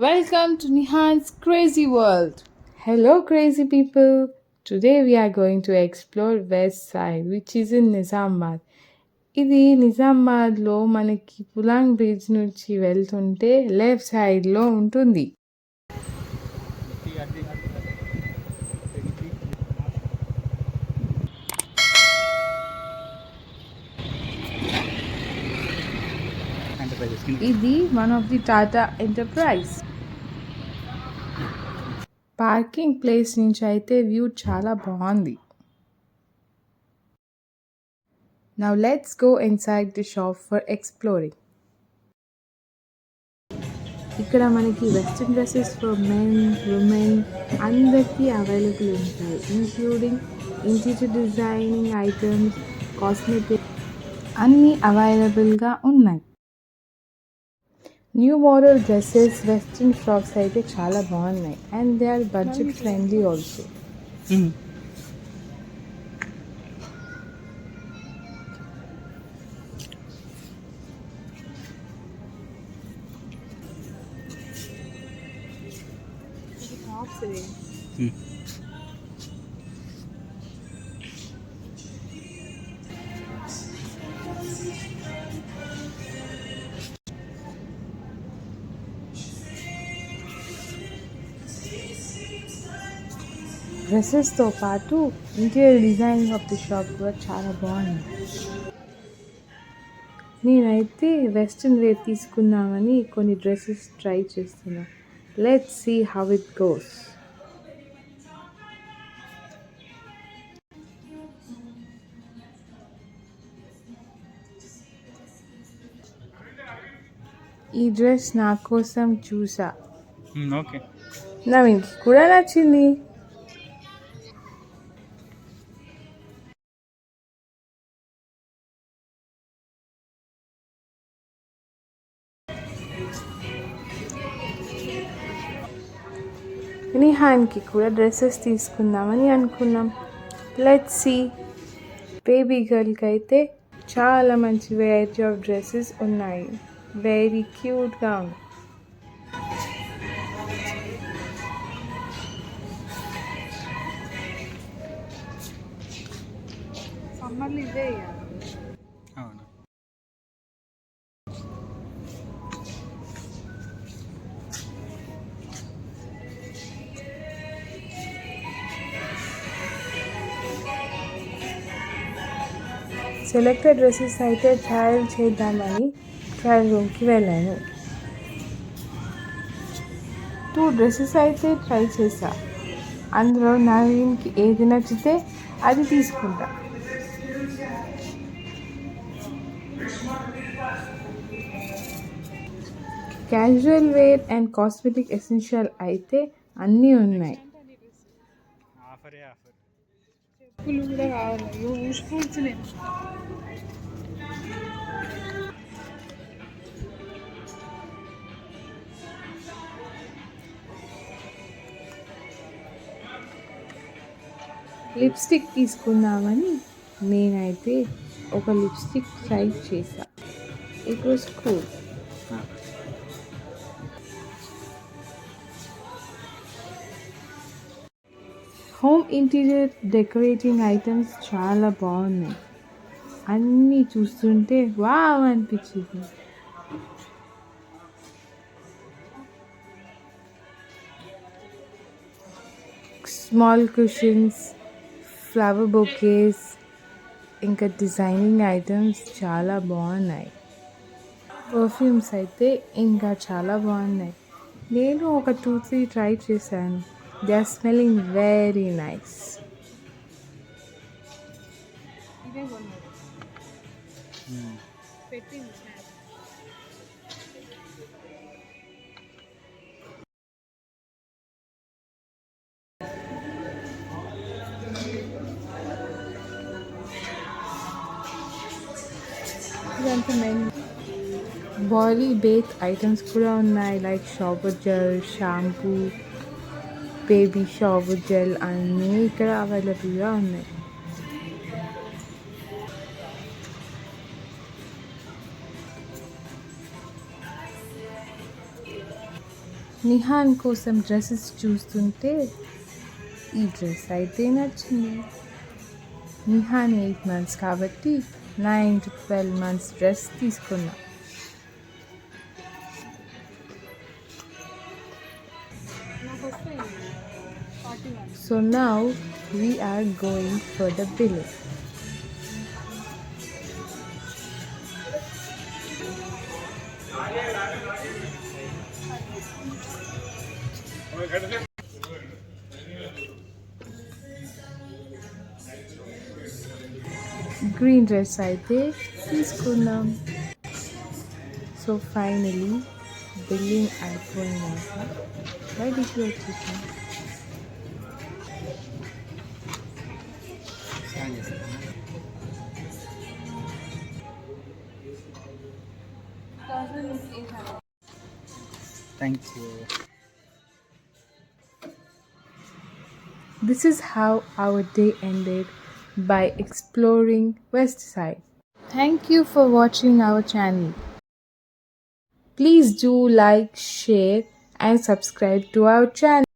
Welcome to Nihan's Crazy World. Hello, crazy people. Today we are going to explore West Side, which is in Nizamabad. ఇది నిజామాబాద్లో మనకి Pulang bridge నుంచి వెళ్తుంటే left సైడ్లో ఉంటుంది. ఇది one of the Tata enterprise. Parking place నుంచి అయితే వ్యూ చాలా బాగుంది. Now let's go inside the shop for exploring. ఇక్కడ మనకి western dresses for men women అందరికీ అవైలబుల్ ఉంటాయి, including interior designing items, cosmetic అన్నీ అవైలబుల్గా ఉన్నాయి. New model dresses, western frocks అయితే చాలా బాగున్నాయి and they are budget friendly also. డ్రెస్సెస్తో పాటు interior designing of the shop కూడా చాలా బాగుంది. నేనైతే వెస్ట్రన్ వేర్ తీసుకుందామని కొన్ని డ్రెస్సెస్ ట్రై చేస్తున్నా. Let's see how it goes. ఈ డ్రెస్ నా కోసం చూసా. ఓకే, నవీన్కి కూడా నచ్చింది. నిహాన్కి కూడా డ్రెస్సెస్ తీసుకుందామని అనుకున్నాం. Let's see. బేబీ గర్ల్కి అయితే చాలా మంచి వెరైటీ ఆఫ్ డ్రెస్సెస్ ఉన్నాయి. వెరీ క్యూట్గా ఉంది. సమ్మర్లు ఇదే అవును. సెలెక్టెడ్ డ్రెస్సెస్ అయితే ట్రయల్ చేద్దామని ట్రయల్ రూమ్కి వెళ్ళాను. 2 డ్రెస్సెస్ అయితే ట్రై చేశా. అందులో నవీన్కి ఏది నచ్చితే అది తీసుకుంటా. Casual wear and cosmetic essential అయితే అన్నీ ఉన్నాయి. ఆఫరే ఆఫర్. చెప్పులు కూడా కావాలి. ఊసిపోతున్నాయి. లిప్స్టిక్ తీసుకుందామని నేనైతే ఒక లిప్స్టిక్ ట్రై చేశా. It was cool. Home interior decorating items చాలా బాగున్నాయి. అన్నీ చూస్తుంటే వావ్ అనిపించింది. స్మాల్ కుషన్స్, ఫ్లవర్ బొకేస్, ఇంకా డిజైనింగ్ ఐటమ్స్ చాలా బాగున్నాయి. పర్ఫ్యూమ్స్ అయితే ఇంకా చాలా బాగున్నాయి. నేను ఒక 2-3 ట్రై చేశాను. They are smelling very nice. ఇదంతా మెయిన్ బాడీ బేక్ ఐటమ్స్ కూడా ఉన్నాయి, like shower gel, shampoo, baby shower gel అన్నీ ఇక్కడ అవైలబుల్గా ఉన్నాయి. నిహాన్ కోసం డ్రెస్సెస్ చూస్తుంటే ఈ డ్రెస్ అయితే నచ్చింది. నిహాన్ 8 months కాబట్టి 9 to 12 months డ్రెస్ తీసుకున్నా. So now we are going for the billing. Green dress అయితే తీసుకున్నాం. సో ఫైనలీ బిల్లింగ్ అయిపోయినాక బయటికి వచ్చేసాం. Thank you. This is how our day ended by exploring West Side. Thank you for watching our channel. Please do like, share and subscribe to our channel.